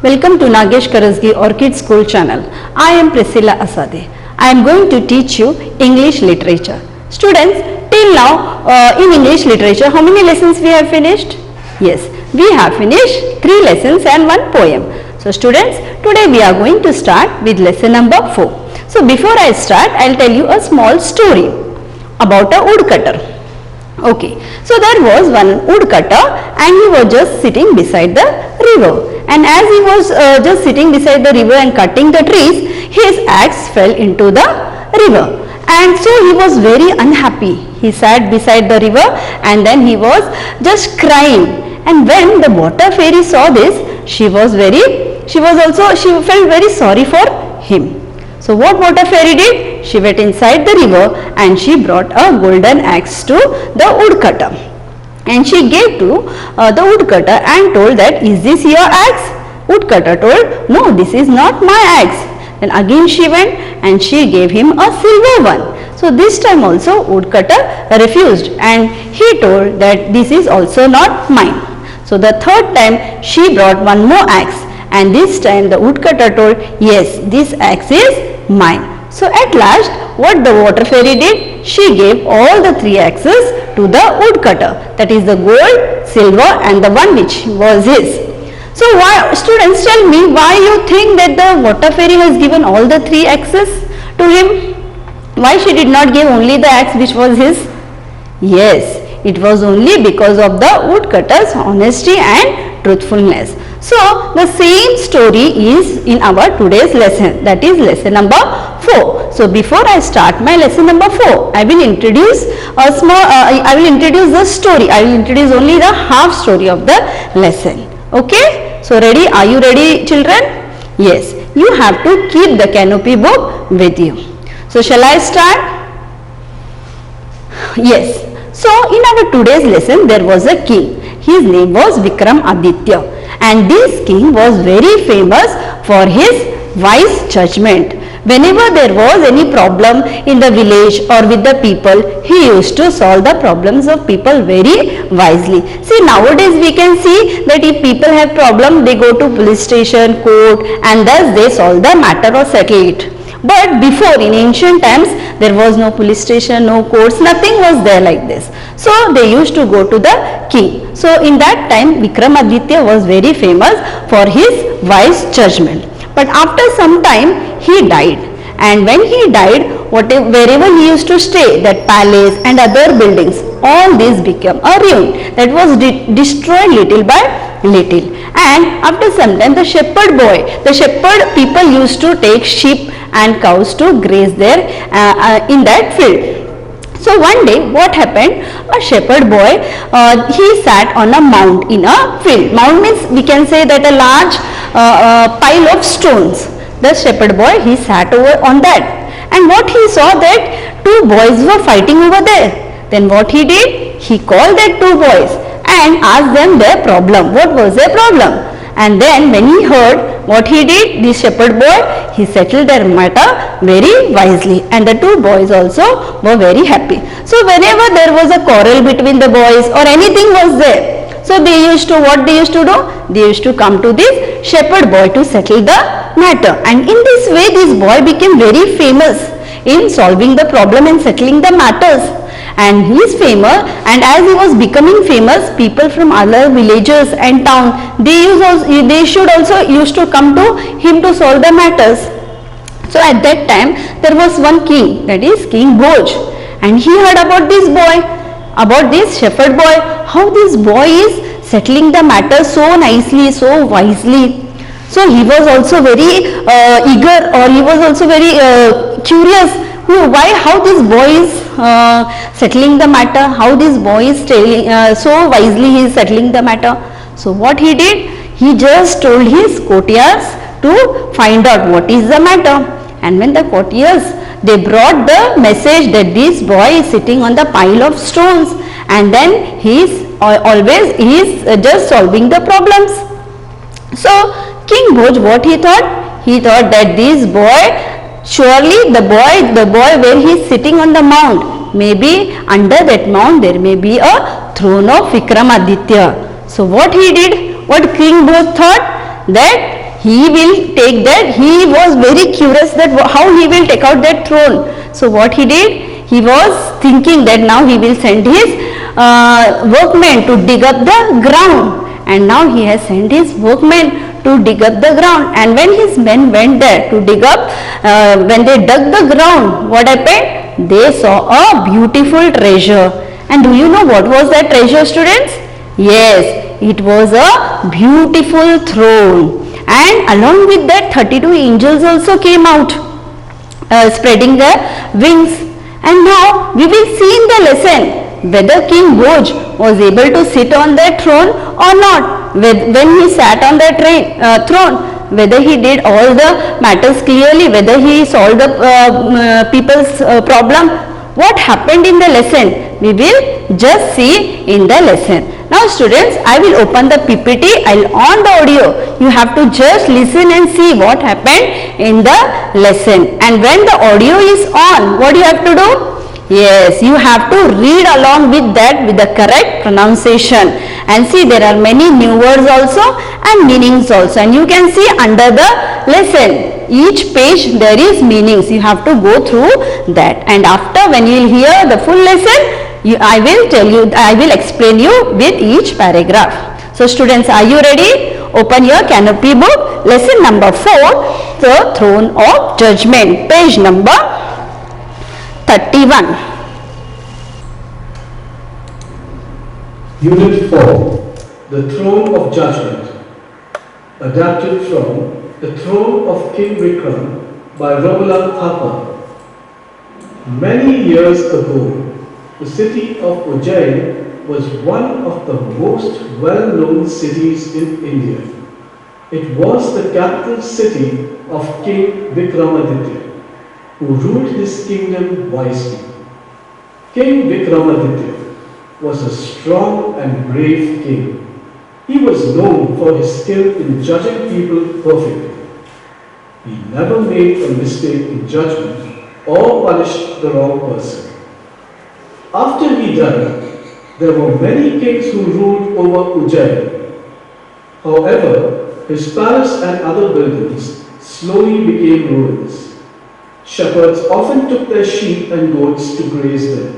Welcome to Nagesh Karasgi Orchid School channel. I am Priscilla Asade. I am going to teach you English literature. Students, till now in English literature, how many lessons we have finished? Yes, we have finished 3 lessons and 1 poem. So students, today we are going to start with lesson number 4. So before I start, I will tell you a small story about a woodcutter. Okay, so there was one woodcutter and he was just sitting beside the river, and as he was just sitting beside the river and cutting the trees, his axe fell into the river, and so he was very unhappy. He sat beside the river and then he was just crying, and when the water fairy saw this, she felt very sorry for him. So what water fairy did? She went inside the river and she brought a golden axe to the woodcutter, and she gave to the woodcutter and told that, "Is this your axe?" Woodcutter told, "No, this is not my axe." Then again she went and she gave him a silver one. So this time also woodcutter refused and he told that this is also not mine. So the third time she brought one more axe, and this time the woodcutter told, "Yes, this axe is mine." So at last what the water fairy did? She gave all the 3 axes to the woodcutter, that is the gold, silver and the one which was his. So why, students, tell me, why you think that the water fairy has given all the 3 axes to him? Why she did not give only the axe which was his? Yes, it was only because of the woodcutter's honesty and truthfulness. So the same story is in our today's lesson, that is lesson number 4. So before I start my lesson number 4, I will introduce the story. I will introduce only the half story of the lesson. Okay? So ready? Are you ready, children? Yes. You have to keep the canopy book with you. So shall I start? Yes. So in our today's lesson, there was a king. His name was Vikramaditya, and this king was very famous for his wise judgment. Whenever there was any problem in the village or with the people, he used to solve the problems of people very wisely. See, nowadays we can see that if people have problem, they go to police station, court, and thus they solve the matter or settle it. But before, in ancient times, there was no police station, no courts, nothing was there like this. So they used to go to the king. So in that time, Vikramaditya was very famous for his wise judgment. But after some time, he died. And when he died, wherever he used to stay, that palace and other buildings, all these became a ruin. That was destroyed little by little. And after some time, the shepherd people used to take sheep and cows to graze there in that field. So one day what happened, a shepherd boy, he sat on a mound in a field. Mound means we can say that a large pile of stones. The shepherd boy, he sat over on that, and what he saw that 2 boys were fighting over there. Then what he did, he called that 2 boys and asked them their problem. What was their problem? And then when he heard, what he did, the shepherd boy, he settled their matter very wisely, and the 2 boys also were very happy. So whenever there was a quarrel between the boys or anything was there, so what they used to do? They used to come to this shepherd boy to settle the matter, and in this way this boy became very famous in solving the problem and settling the matters. And he is famous, and as he was becoming famous, people from other villages and town, they should also used to come to him to solve the matters. So at that time there was one king, that is King Bhoj, and he heard about this boy, about this shepherd boy, how this boy is settling the matter so nicely, so wisely. So he was also very eager, or he was also very curious, how this boy is settling the matter, how this boy is so wisely he is settling the matter. So what he did, he just told his courtiers to find out what is the matter. And when the courtiers, they brought the message that this boy is sitting on the pile of stones, and then he is just solving the problems. So King Bhoj, what he thought? He thought that this boy, surely the boy where he is sitting on the mound, maybe under that mound there may be a throne of Vikramaditya. So what he did, what King Bhoj thought, that he will take that. He was very curious that how he will take out that throne. So what he did, he was thinking that now he will send his workmen to dig up the ground, and now he has sent his workmen to dig up the ground. And when his men went there to dig up, when they dug the ground, what happened? They saw a beautiful treasure. And do you know what was that treasure, students? Yes, it was a beautiful throne. And along with that, 32 angels also came out, spreading their wings. And now we will see in the lesson whether King Bhoj was able to sit on that throne or not. When he sat on that throne, whether he did all the matters clearly, whether he solved the people's problem. What happened in the lesson? We will just see in the lesson. Now students, I will open the PPT, I will on the audio. You have to just listen and see what happened in the lesson. And when the audio is on, what you have to do? Yes, you have to read along with that with the correct pronunciation. And see, there are many new words also and meanings also. And you can see under the lesson, each page there is meanings. You have to go through that. And after, when you will hear the full lesson, I will tell you, I will explain you with each paragraph. So students, are you ready? Open your canopy book, lesson number 4, the throne of judgment, page number 31. Unit 4, the throne of judgment, adapted from The Throne of King Vikram by Raghunatha Thapa. Many years ago, the city of Ujjain was one of the most well-known cities in India. It was the capital city of King Vikramaditya, who ruled his kingdom wisely. King Vikramaditya was a strong and brave king. He was known for his skill in judging people perfectly. He never made a mistake in judgment or punished the wrong person. After he died, there were many kings who ruled over Ujjain. However, his palace and other buildings slowly became ruins. Shepherds often took their sheep and goats to graze there.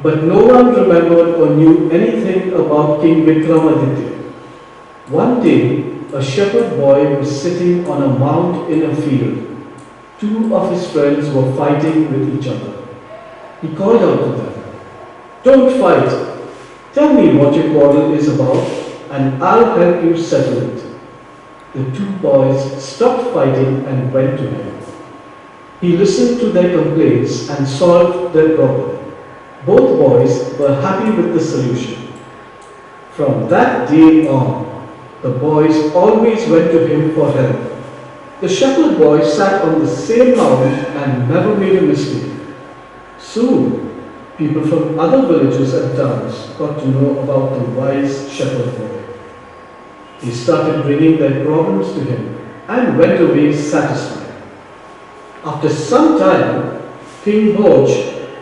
But no one remembered or knew anything about King Vikramaditya. One day, a shepherd boy was sitting on a mount in a field. Two of his friends were fighting with each other. He called out to them, "Don't fight. Tell me what your quarrel is about, and I'll help you settle it." The two boys stopped fighting and went to him. He listened to their complaints and solved their problem. Both boys were happy with the solution. From that day on, the boys always went to him for help. The shepherd boy sat on the same mount and never made a mistake. Soon, people from other villages and towns got to know about the wise shepherd boy. They started bringing their problems to him and went away satisfied. After some time, King Bhoj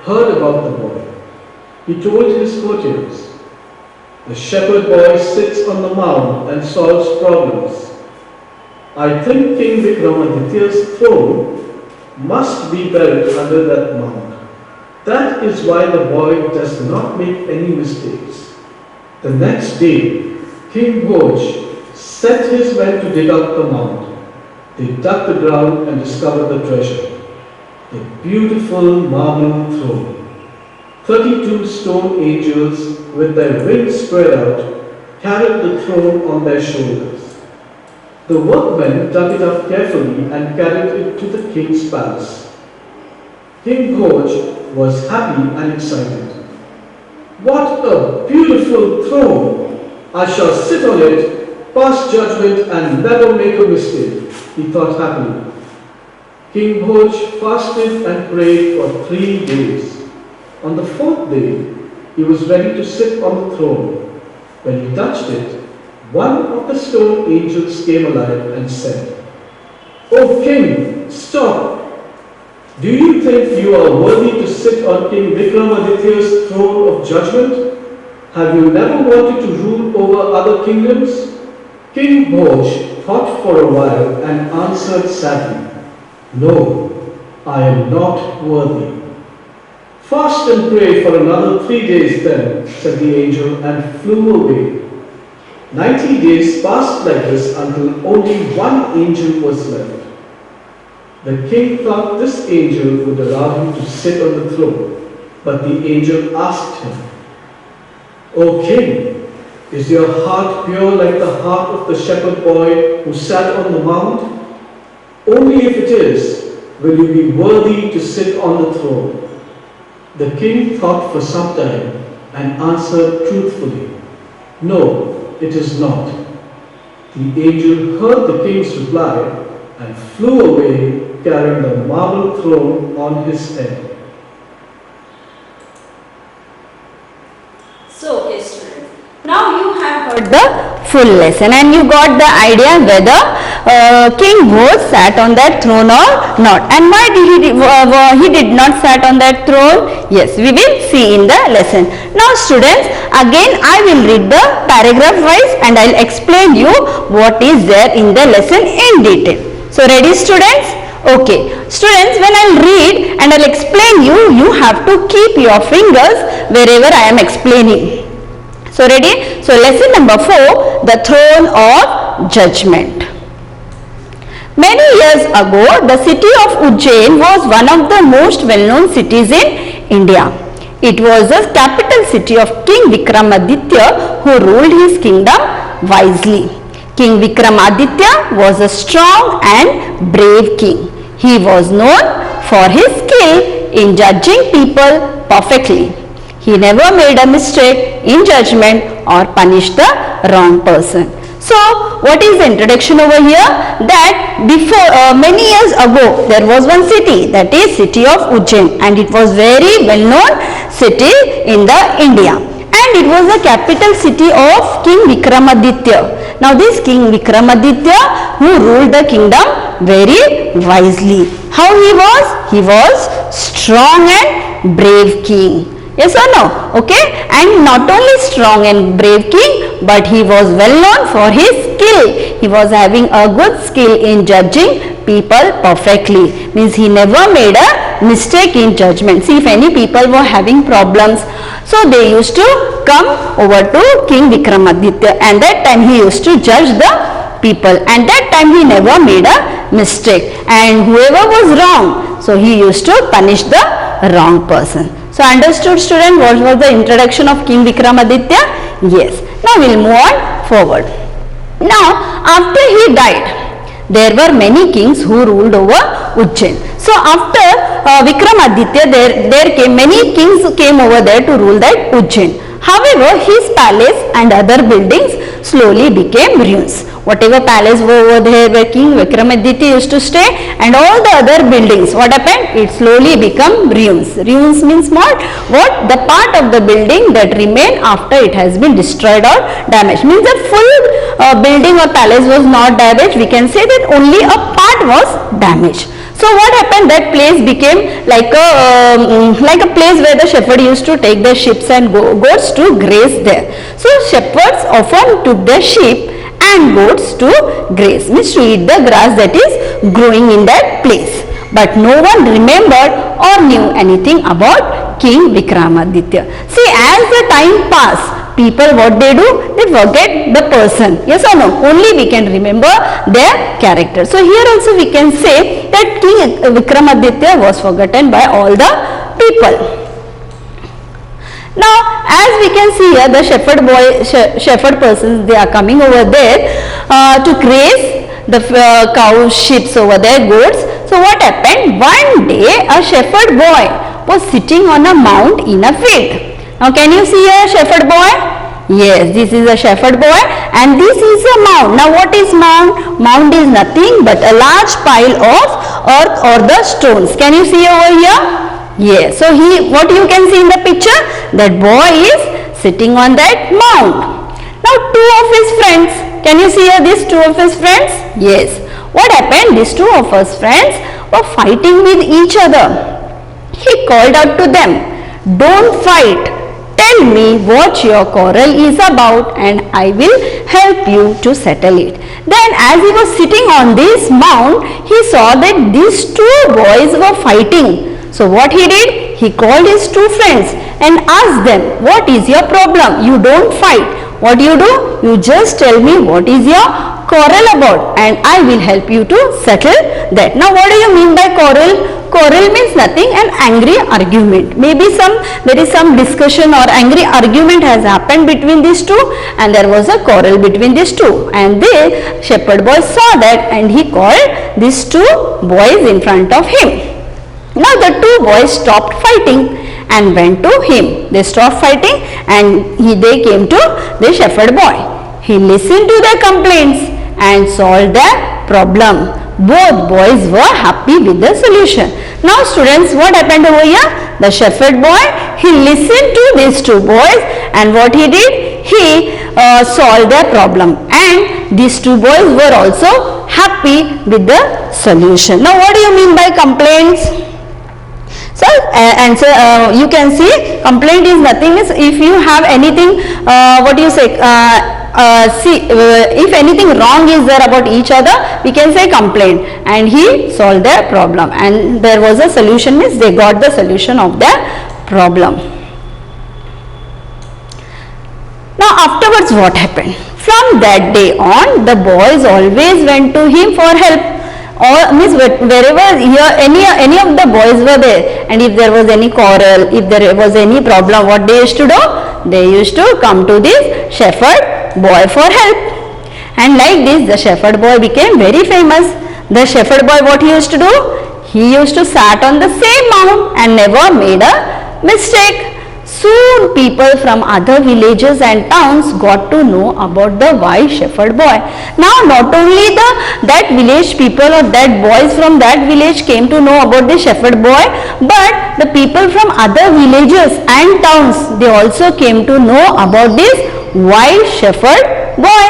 heard about the boy. He told his courtiers, "The shepherd boy sits on the mount and solves problems. I think King Vikramaditya's throne must be built under that mount. That is why the boy does not make any mistakes." The next day, King Bhoj set his men to dig out the mount. They dug the ground and discovered the treasure, the beautiful marble throne. 32 stone angels with their wings spread out carried the throne on their shoulders. The workmen dug it up carefully and carried it to the king's palace. King Bhoj was happy and excited. "What a beautiful throne! I shall sit on it, pass judgment and never make a mistake," he thought happily. King Bhoj fasted and prayed for 3 days. On the 4th day, he was ready to sit on the throne. When he touched it, one of the stone angels came alive and said, "O king, stop! Do you think you are worthy to sit on King Vikramaditya's throne of judgment? Have you never wanted to rule over other kingdoms?" King Bhoj thought for a while and answered sadly, "No, I am not worthy." "Fast and pray for another 3 days then," said the angel, and flew away. 90 days passed like this until only one angel was left. The king thought this angel would allow him to sit on the throne, but the angel asked him, "O king, is your heart pure like the heart of the shepherd boy who sat on the mount? Only if it is, will you be worthy to sit on the throne." The king thought for some time and answered truthfully, "No, it is not." The angel heard the king's reply and flew away, carrying the marble throne on his head. So, okay, students, now you have heard the full lesson and you got the idea whether King Bose sat on that throne or not, and why did he did not sat on that throne. Yes, we will see in the lesson. Now students, again I will read the paragraph wise and I will explain you what is there in the lesson in detail. So ready students? Okay, students, when I will read and I will explain you, you have to keep your fingers wherever I am explaining. So ready? So lesson number 4, the throne of judgment. Many years ago, the city of Ujjain was one of the most well-known cities in India. It was the capital city of King Vikramaditya, who ruled his kingdom wisely. King Vikramaditya was a strong and brave king. He was known for his skill in judging people perfectly. He never made a mistake in judgment or punished the wrong person. So, what is the introduction over here? That before many years ago, there was one city, that is city of Ujjain, and it was very well known city in the India, and it was the capital city of King Vikramaditya. Now this King Vikramaditya, who ruled the kingdom very wisely. How he was? He was strong and brave king. Yes or no? Okay. And not only strong and brave king, but he was well known for his skill. He was having a good skill in judging people perfectly. Means he never made a mistake in judgment. See, if any people were having problems, so they used to come over to King Vikramaditya, and that time he used to judge the people, and that time he never made a mistake, and whoever was wrong, so he used to punish the wrong person. So understood student what was the introduction of King Vikramaditya? Yes. Now we will move on forward. Now after he died, there were many kings who ruled over Ujjain. So after Vikramaditya, there came many kings who came over there to rule that Ujjain. However, his palace and other buildings slowly became ruins. Whatever palace were over there where King Vikramaditya used to stay, and all the other buildings, what happened? It slowly become ruins. Ruins means what? What? The part of the building that remained after it has been destroyed or damaged. Means the full building or palace was not damaged. We can say that only a part was damaged. So what happened? That place became like a place where the shepherd used to take their sheep and goats to graze there. So shepherds often took their sheep and goats to graze, means to eat the grass that is growing in that place. But no one remembered or knew anything about King Vikramaditya. See, as the time passed, people what they do? They forget the person. Yes or no? Only we can remember their character. So here also we can say that King Vikramaditya was forgotten by all the people. Now, as we can see here, the shepherd persons, they are coming over there to graze the cows, sheep over there, goats. So what happened? One day, a shepherd boy was sitting on a mount in a field. Now, can you see a shepherd boy? Yes, this is a shepherd boy, and this is a mound. Now, what is mound? Mound is nothing but a large pile of earth or the stones. Can you see over here? Yes, so what you can see in the picture, that boy is sitting on that mound. Now two of his friends, can you see here these two of his friends? Yes, what happened? These two of his friends were fighting with each other. He called out to them, "Don't fight, tell me what your quarrel is about and I will help you to settle it. Then as he was sitting on this mound, he saw that these two boys were fighting. So what he did? He called his two friends and asked them, what is your problem? You don't fight. What you do? You just tell me what is your quarrel about and I will help you to settle that. Now what do you mean by quarrel? Quarrel means nothing, an angry argument. Maybe there is some discussion or angry argument has happened between these two and there was a quarrel between these two, and the shepherd boy saw that and he called these two boys in front of him. Now the two boys stopped fighting and went to him. They stopped fighting and they came to the shepherd boy. He listened to their complaints and solved their problem. Both boys were happy with the solution. Now students, what happened over here? The shepherd boy, he listened to these two boys and what he did? He solved their problem, and these two boys were also happy with the solution. Now what do you mean by complaints? So answer, you can see complaint is nothing is if you have anything, what do you say, if anything wrong is there about each other, we can say complaint, and he solved their problem and there was a solution, means they got the solution of their problem. Now afterwards what happened? From that day on, the boys always went to him for help. Or means wherever here any of the boys were there, and if there was any quarrel, if there was any problem, what they used to do? They used to come to this shepherd boy for help. And like this, the shepherd boy became very famous. The shepherd boy, what he used to do? He used to sat on the same mound and never made a mistake. Soon people from other villages and towns got to know about the wise shepherd boy. Now not only that village people or that boys from that village came to know about the shepherd boy, but the people from other villages and towns, they also came to know about this wise shepherd boy.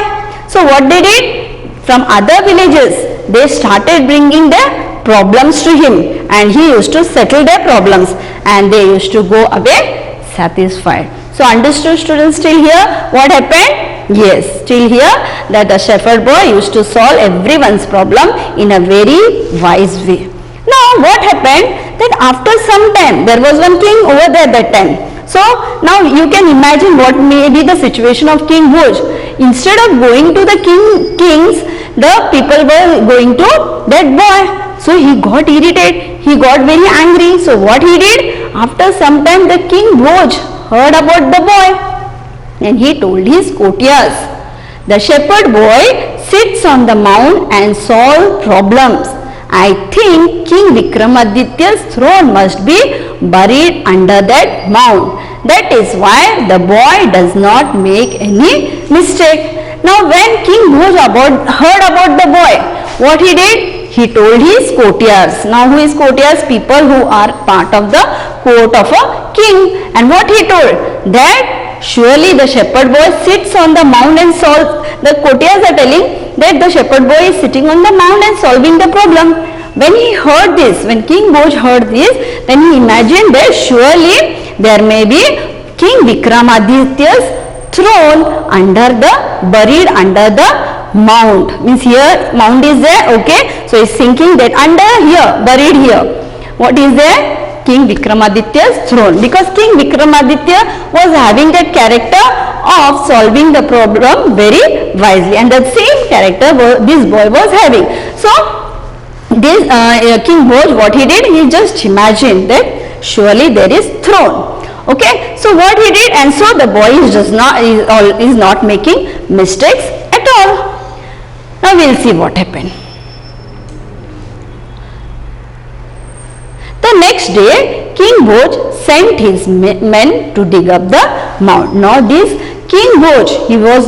So what they did? From other villages, they started bringing their problems to him and he used to settle their problems and they used to go away satisfied. So understood students till here what happened? Yes, till here that the shepherd boy used to solve everyone's problem in a very wise way. Now what happened? That after some time, there was one king over there that time. So now you can imagine what may be the situation of King Bhoj. Instead of going to the kings, the people were going to that boy. So he got irritated, he got very angry. So what he did? After some time the King Bhoj heard about the boy and he told his courtiers, the shepherd boy sits on the mound and solves problems. I think King Vikramaditya's throne must be buried under that mound. That is why the boy does not make any mistake. Now when King Bhoj heard about the boy, what he did? He told his courtiers. Now who is courtiers? People who are part of the court of a king. And what he told? That surely the shepherd boy sits on the mound and solves. The courtiers are telling that the shepherd boy is sitting on the mound and solving the problem. When he heard this, when King Bhoj heard this, then he imagined that surely there may be King Vikramaditya's throne buried under the mound. Means here mound is there, okay. So he's thinking that under here, buried here, what is there? King Vikramaditya's throne, because King Vikramaditya was having that character of solving the problem very wisely, and the same character this boy was having. So this King Bhoj, what he did? He just imagined that surely there is throne. Okay, so what he did, and so the boy is not making mistakes at all. Now we will see what happened. The next day, King Bhoj sent his men to dig up the mound. Now this King Bhoj, he was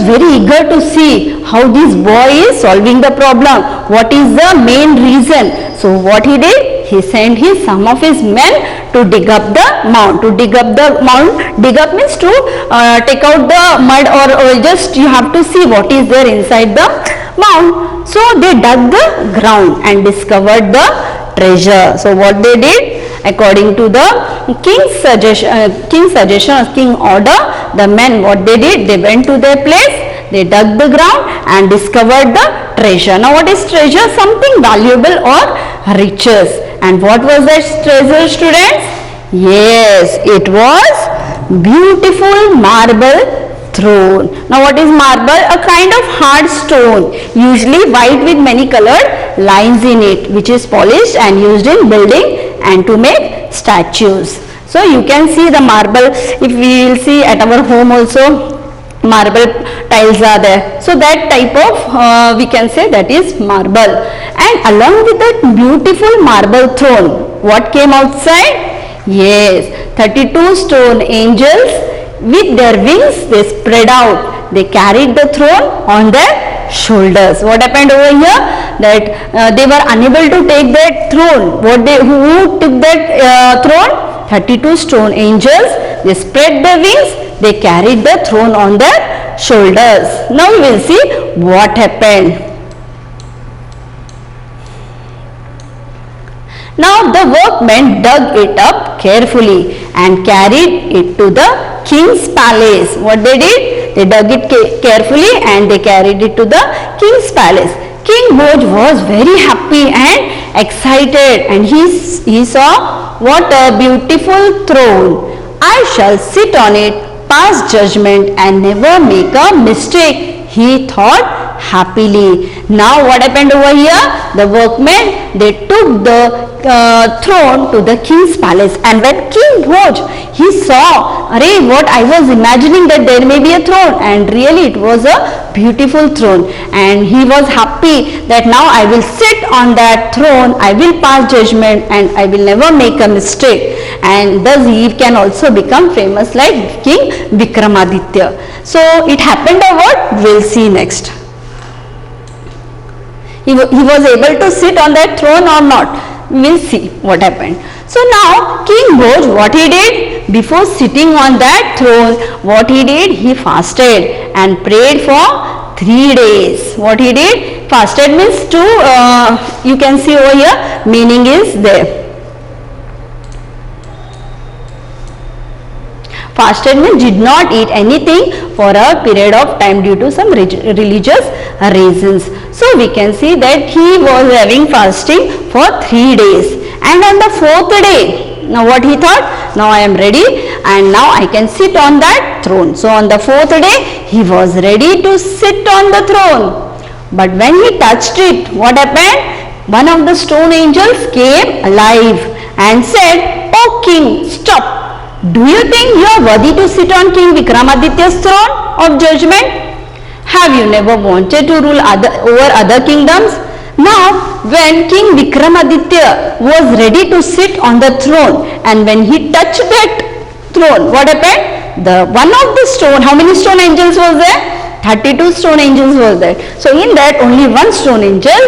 very eager to see how this boy is solving the problem. What is the main reason? So what he did? He sent some of his men to dig up the mound. To dig up the mound, dig up means to take out the mud, or just you have to see what is there inside the mound. So they dug the ground and discovered the treasure. So what they did? According to the king's suggestion, king order, the men, what they did, they went to their place, they dug the ground and discovered the treasure. Now what is treasure? Something valuable or riches. And what was that treasure, students? Yes, it was beautiful marble throne. Now what is marble? A kind of hard stone, usually white with many colored lines in it, which is polished and used in building and to make statues. So you can see the marble, if we will see at our home also, marble tiles are there. So that type of, we can say that is marble. And along with that beautiful marble throne, what came outside? Yes, 32 stone angels with their wings, they spread out. They carried the throne on their shoulders. What happened over here? That they were unable to take that throne. Who took that throne? 32 stone angels. They spread their wings. They carried the throne on their shoulders. Now we will see what happened. Now the workmen dug it up carefully and carried it to the king's palace. What they did? They dug it carefully and they carried it to the king's palace. King Bhoj was very happy and excited, and he saw what a beautiful throne. I shall sit on it, pass judgment and never make a mistake, he thought happily. Now what happened over here? The workmen, they took the throne to the king's palace, and when King Bhoj, he saw, what I was imagining that there may be a throne, and really it was a beautiful throne, and he was happy that now I will sit on that throne, I will pass judgment and I will never make a mistake, and thus he can also become famous like King Vikramaditya. So it happened or what? We'll see next. He was able to sit on that throne or not? We will see what happened. So now King Bhoj, what he did? Before sitting on that throne, what he did? He fasted and prayed for 3 days. What he did? Fasted means you can see over here, meaning is there. Fasted means did not eat anything for a period of time due to some religious reasons. So we can see that he was having fasting for 3 days, and on the 4th day, now what he thought? Now I am ready and now I can sit on that throne. So on the 4th day, he was ready to sit on the throne. But when he touched it, what happened? One of the stone angels came alive and said, "Oh king, stop. Do you think you are worthy to sit on King Vikramaditya's throne of judgment? Have you never wanted to rule over other kingdoms?" Now, when King Vikramaditya was ready to sit on the throne, and when he touched that throne, what happened? One of the stone, how many stone angels was there? 32 stone angels was there. So in that only one stone angel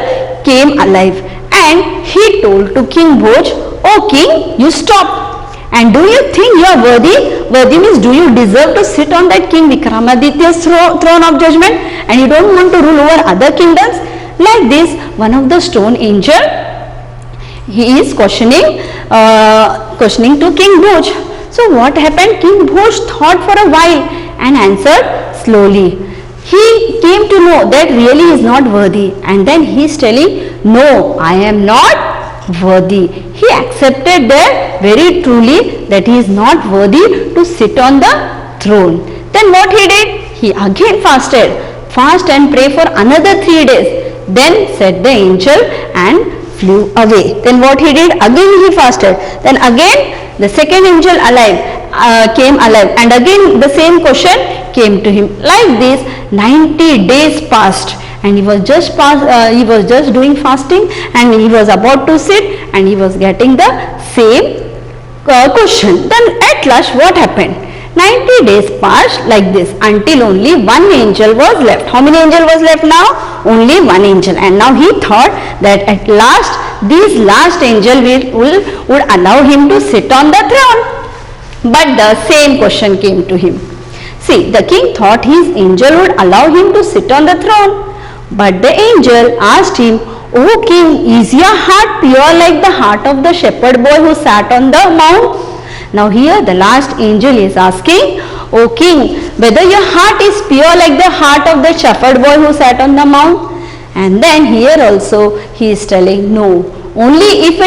came alive, and he told to King Bhoj, "Oh king, you stop. And do you think you are worthy?" Worthy means do you deserve to sit on that King Vikramaditya's throne of judgment, and you don't want to rule over other kingdoms? Like this, one of the stone angel, he is questioning to King Bhoj. So what happened? King Bhoj thought for a while and answered slowly. He came to know that really is not worthy, and then he is telling, "No, I am not worthy." He accepted that very truly that he is not worthy to sit on the throne. Then what he did? He again fasted. Fast and pray for another 3 days. Then said the angel and flew away. Then what he did? Again he fasted. Then again the second angel came alive, and again the same question came to him. Like this 90 days passed, and he was just doing fasting, and he was about to sit, and he was getting the same question. Then at last what happened? 90 days passed like this until only one angel was left. How many angel was left now? Only one angel. And now he thought that at last this last angel would allow him to sit on the throne. But the same question came to him. See, the king thought his angel would allow him to sit on the throne. But the angel asked him, "O king, is your heart pure like the heart of the shepherd boy who sat on the mount?" Now here the last angel is asking, O king, whether your heart is pure like the heart of the shepherd boy who sat on the mount? And then here also he is telling, no, only if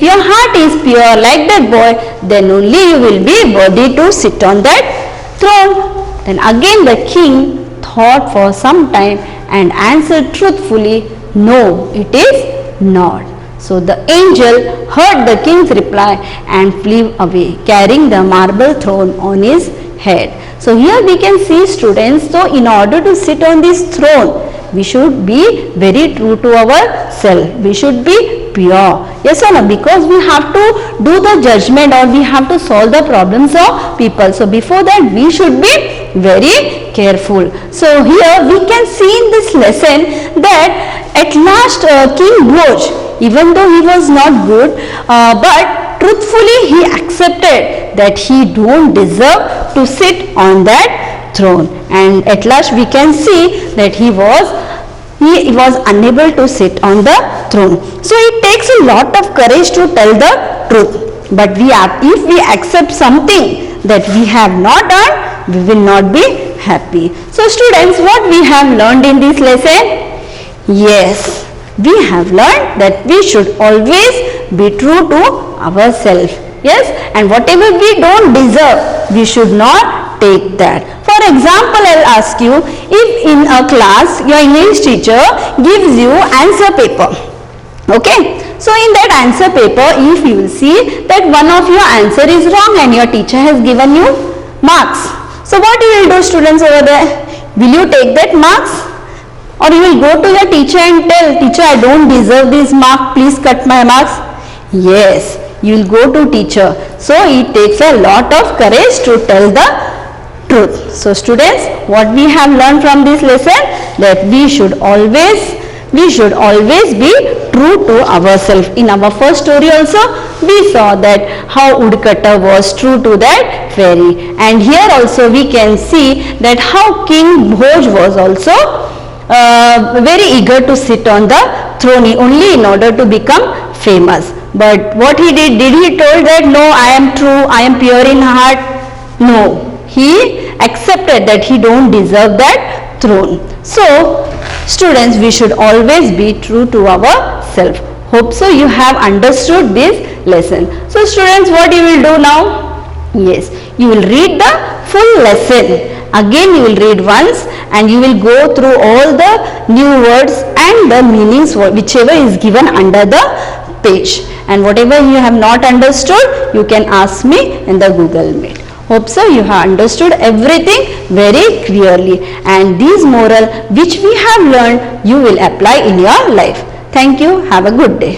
your heart is pure like that boy, then only you will be worthy to sit on that throne. Then again the king thought for some time and answered truthfully, no, it is not. So the angel heard the king's reply and flew away, carrying the marble throne on his head. So here we can see, students, so in order to sit on this throne, we should be very true to ourselves. We should be pure. Yes or no? Because we have to do the judgment, or we have to solve the problems of people. So before that, we should be very careful. So here we can see in this lesson that at last King Bhoj, even though he was not good, but truthfully he accepted that he don't deserve to sit on that throne, and at last we can see that he was unable to sit on the throne. So it takes a lot of courage to tell the truth, but if we accept something that we have not done, we will not be happy. So students, what we have learned in this lesson? Yes, we have learned that we should always be true to ourselves. Yes, and whatever we don't deserve, we should not take that. For example, I'll ask you, if in a class your English teacher gives you answer paper, okay? So in that answer paper, if you will see that one of your answer is wrong and your teacher has given you marks, so what you will do, students, over there? Will you take that marks? Or you will go to your teacher and tell, teacher, I don't deserve this mark, please cut my marks? Yes, you will go to teacher. So it takes a lot of courage to tell the truth. So students, what we have learned from this lesson, that we should always be true to ourselves. In our first story also, we saw that how woodcutter was true to that fairy, and here also we can see that how King Bhoj was also very eager to sit on the throne only in order to become famous. But what he did he told that no, I am true, I am pure in heart? No, he accepted that he don't deserve that throne. So students, we should always be true to ourselves. Hope so you have understood this lesson. So students, what you will do now? Yes, you will read the full lesson. Again you will read once and you will go through all the new words and the meanings whichever is given under the page. And whatever you have not understood, you can ask me in the Google Meet. Hope so you have understood everything very clearly, and these moral which we have learned you will apply in your life. Thank you. Have a good day.